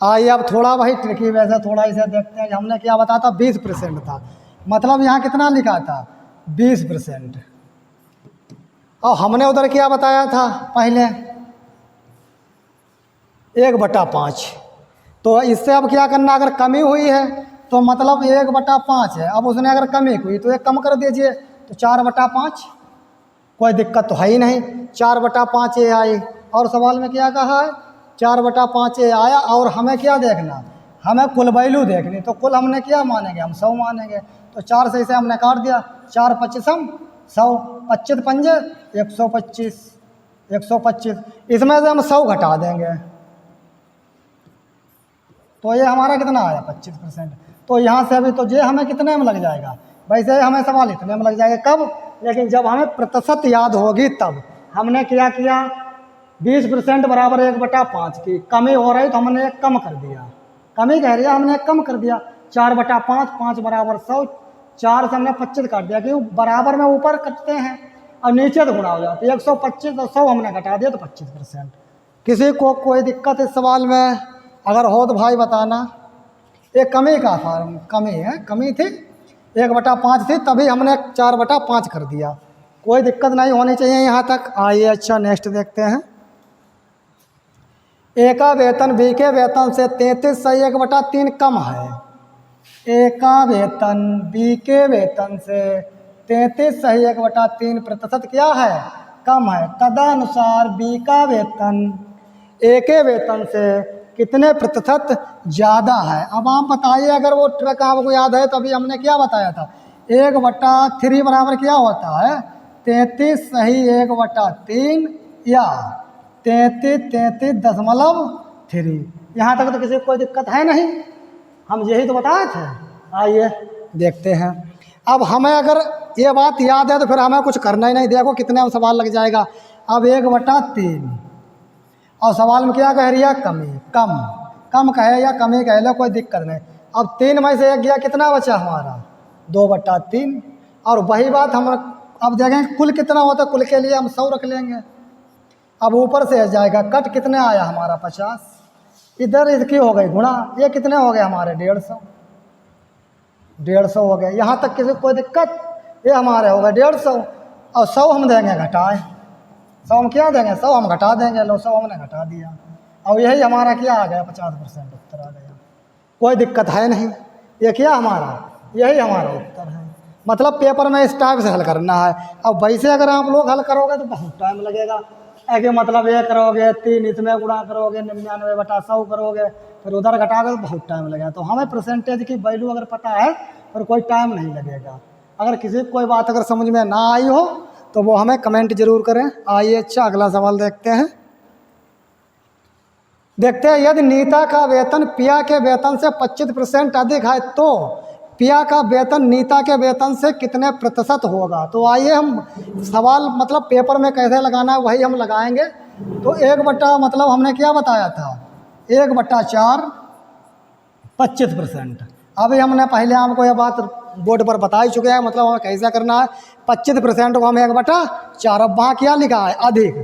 आइए अब थोड़ा वही ट्रिकी वैसे थोड़ा इसे देखते हैं कि हमने क्या बताया था? 20% था। मतलब यहाँ कितना लिखा था 20%। और हमने उधर क्या बताया था पहले 1/5। तो इससे अब क्या करना, अगर कमी हुई है तो मतलब 1/5 है। अब उसने अगर कमी हुई तो एक कम कर दीजिए, तो 4/5। कोई दिक्कत तो है ही नहीं, 4/5 ये आई। और सवाल में क्या कहा है 4/5 ये आया। और हमें क्या देखना, हमें कुल वैल्यू देखनी। तो कुल हमने क्या मानेंगे, हम 100 मानेंगे। तो 4 से इसे हमने काट दिया, 4 पच्चीसम 100, 25 पंजे 125, 125। इसमें से हम 100 घटा देंगे तो ये हमारा कितना आया 25%। तो यहाँ से अभी तो ये हमें कितने में लग जाएगा, वैसे हमें सवाल इतने में लग जाएगा। कब, लेकिन जब हमें प्रतिशत याद होगी तब। हमने क्या किया 20% बराबर 1/5 की कमी हो रही तो हमने एक कम कर दिया, कमी कह रही है हमने एक कम कर दिया। 4/5, 5 बराबर 100, 4 से हमने 25 काट दिया, क्योंकि बराबर में ऊपर कटते हैं और नीचे तो गुणा हो जाती है। 125 और 100 हमने घटा दिया तो 25%। किसी को कोई दिक्कत इस सवाल में अगर हो तो भाई बताना। एक कमी का फॉर्म, कमी है, कमी थी 1/5 थी, तभी हमने 4/5 कर दिया। कोई दिक्कत नहीं होनी चाहिए यहाँ तक। आइए अच्छा नेक्स्ट देखते हैं। ए का वेतन बी के वेतन से 33 सही 1/3 कम है। ए का वेतन बी के वेतन से 33 सही 1/3% क्या है, कम है। तदनुसार बी का वेतन ए के वेतन से कितने प्रतिशत ज़्यादा है। अब आप बताइए, अगर वो ट्रक आपको याद है तो अभी हमने क्या बताया था 1/3 बराबर क्या होता है 33 सही 1/3 या 33.3। यहाँ तक तो किसी को कोई दिक्कत है नहीं, हम यही तो बताए थे। आइए देखते हैं। अब हमें अगर ये बात याद है तो फिर हमें कुछ करना ही नहीं। देखो कितने में सवाल लग जाएगा। अब 1/3 और सवाल में क्या कह रही है, कमी। कम कहे या कमी कहे लो, कोई दिक्कत नहीं। अब 3 में से 1 गया, कितना बचा हमारा 2/3। और वही बात हम अब देखेंगे कुल कितना होता है, कुल के लिए हम 100 रख लेंगे। अब ऊपर से जाएगा कट, कितने आया हमारा 50, इधर इसकी हो गई गुणा, ये कितने हो गए हमारे 150 हो गए। यहाँ तक किसी को कोई दिक्कत, ये हमारे हो गए 150 और 100 हम देंगे घटाए। 100 हम क्या देंगे, 100 हम घटा देंगे। लो 100 हमने घटा दिया और यही हमारा क्या आ गया 50% उत्तर आ गया। कोई दिक्कत है नहीं, ये क्या हमारा, यही हमारा उत्तर है। मतलब पेपर में इस टाइप से हल करना है। अब वैसे अगर आप लोग हल करोगे तो बहुत टाइम लगेगा। ऐसे मतलब ये करोगे 3 इसमें गुणा करोगे 99/100 करोगे, फिर उधर घटाओगे तो बहुत टाइम लगेगा। तो हमें परसेंटेज की वैल्यू अगर पता है फिर कोई टाइम नहीं लगेगा। अगर किसी को कोई बात अगर समझ में ना आई हो तो वो हमें कमेंट जरूर करें। आइए अच्छा अगला सवाल देखते हैं। यदि नीता का वेतन पिया के वेतन से 25% अधिक है तो पिया का वेतन नीता के वेतन से कितने प्रतिशत होगा। तो आइए हम सवाल मतलब पेपर में कैसे लगाना है वही हम लगाएंगे। तो 1 मतलब हमने क्या बताया था 1/4 25%। अभी हमने पहले आपको यह बात बोर्ड पर बता ही चुके हैं, मतलब हमें कैसा करना है 25% को हम 1/4। अब वहाँ क्या लिखा है अधिक,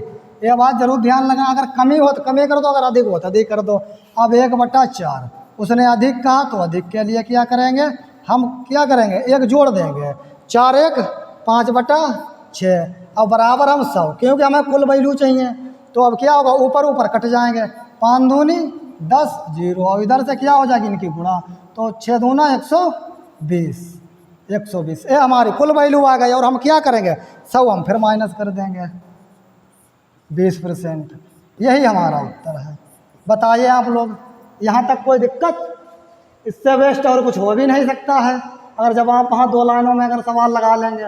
ये बात जरूर ध्यान लगा। अगर कमी हो तो कमी कर दो, अगर अधिक हो तो अधिक कर दो। अब 1/4 उसने अधिक कहा तो अधिक के लिए क्या करेंगे, हम क्या करेंगे एक जोड़ देंगे 4 1 5/6 और बराबर हम 100, क्योंकि हमें कुल वैल्यू चाहिए। तो अब क्या होगा ऊपर ऊपर कट जाएंगे, 5 दूनी 10 0 और इधर से क्या हो जाएगी इनकी गुणा, तो 6 दूना 120 ये हमारी कुल वैल्यू आ गई। और हम क्या करेंगे 100 हम फिर माइनस कर देंगे 20%। यही हमारा उत्तर है। बताइए आप लोग, यहाँ तक कोई दिक्कत, इससे वेस्ट और कुछ हो भी नहीं सकता है। अगर जब आप वहाँ 2 लाइनों में अगर सवाल लगा लेंगे,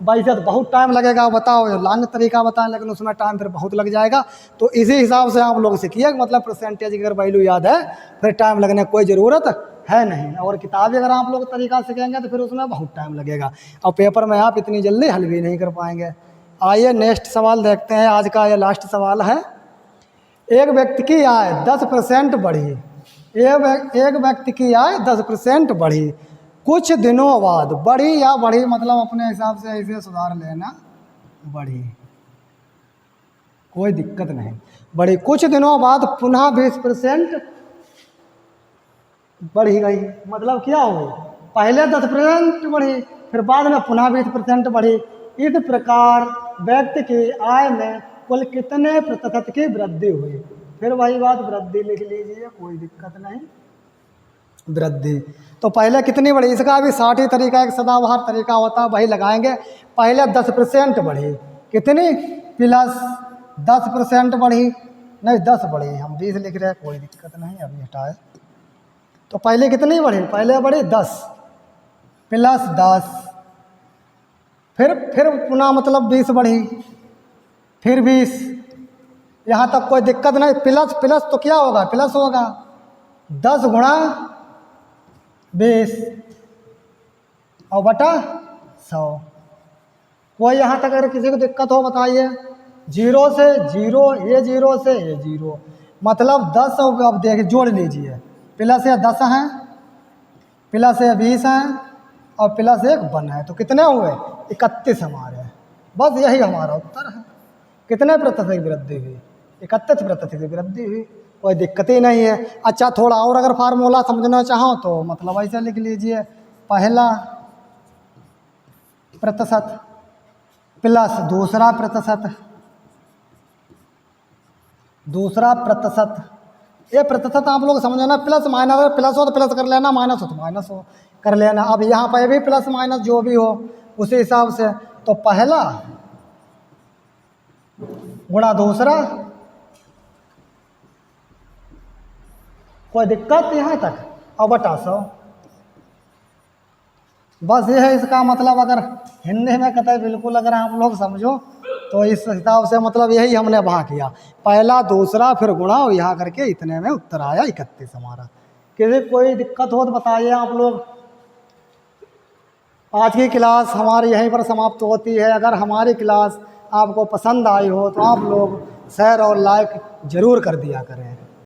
वैसे तो बहुत टाइम लगेगा। बताओ लॉन्ग तरीका बताएं, लेकिन उसमें टाइम फिर बहुत लग जाएगा। तो इसी हिसाब से आप लोग सीखिए, मतलब परसेंटेज की अगर वैल्यू याद है फिर टाइम लगने की कोई ज़रूरत है नहीं। और किताबें अगर आप लोग तरीका सीखेंगे तो फिर उसमें बहुत टाइम लगेगा और पेपर में आप इतनी जल्दी हल भी नहीं कर पाएंगे। आइए नेक्स्ट सवाल देखते हैं। आज का ये लास्ट सवाल है। एक व्यक्ति की आय 10% बढ़ी, एक व्यक्ति की आय 10% बढ़ी, कुछ दिनों बाद बढ़ी या बढ़ी मतलब अपने हिसाब से इसे सुधार लेना, बढ़ी कोई दिक्कत नहीं, बढ़ी। कुछ दिनों बाद पुनः 20% बढ़ी गई, मतलब क्या हो गई पहले 10% बढ़ी, फिर बाद में पुनः 20% बढ़ी। इस प्रकार व्यक्ति की आय में कुल कितने प्रतिशत की वृद्धि हुई? फिर वही बात, वृद्धि लिख लीजिए, कोई दिक्कत नहीं। वृद्धि तो पहले कितनी बढ़ी, इसका भी 60 ही तरीका, एक सदाबहार तरीका होता है, वही लगाएंगे। पहले 10% बढ़ी, कितनी? प्लस 10% बढ़ी, नहीं 10 बढ़ी, हम 20 लिख रहे हैं, कोई दिक्कत नहीं, अभी हटाए। तो पहले कितनी बढ़ी? पहले बढ़ी 10 प्लस 10, फिर पुनः मतलब 20 बढ़ी, फिर 20, यहाँ तक कोई दिक्कत नहीं। प्लस प्लस तो क्या होगा? प्लस होगा 10 गुणा 20 और बटा 100। कोई यहाँ तक अगर किसी को दिक्कत हो बताइए। 0 से 0, ये 0 से ये 0, मतलब 10। अब देखिए जोड़ लीजिए, प्लस ये 10 हैं, प्लस ये 20 हैं और प्लस 1 1 है, तो कितने हुए? 31 हमारे। बस यही हमारा उत्तर है। कितने प्रतिशत की वृद्धि हुई? 31% की वृद्धि हुई, कोई दिक्कत ही नहीं है। अच्छा, थोड़ा और अगर फार्मूला समझना चाहो तो मतलब ऐसे लिख लीजिए, पहला प्रतिशत प्लस दूसरा प्रतिशत, दूसरा प्रतिशत। ये प्रतिशत आप लोग समझना, प्लस माइनस, प्लस हो तो प्लस कर लेना, माइनस हो तो माइनस हो कर लेना। अब यहाँ पर भी प्लस माइनस जो भी हो उसी हिसाब से, तो पहला गुणा दूसरा, कोई दिक्कत यहाँ तक, और बटा 100। बस ये है इसका मतलब। अगर हिंदी में कहते हैं बिल्कुल अगर आप लोग समझो तो इस हिसाब से मतलब यही हमने वहाँ किया, पहला दूसरा फिर गुणा, और यहाँ करके इतने में उत्तर आया 31 हमारा। किसी कोई दिक्कत हो तो बताइए आप लोग। आज की क्लास हमारी यहीं पर समाप्त होती है। अगर हमारी क्लास आपको पसंद आई हो तो आप लोग शेयर और लाइक ज़रूर कर दिया करें।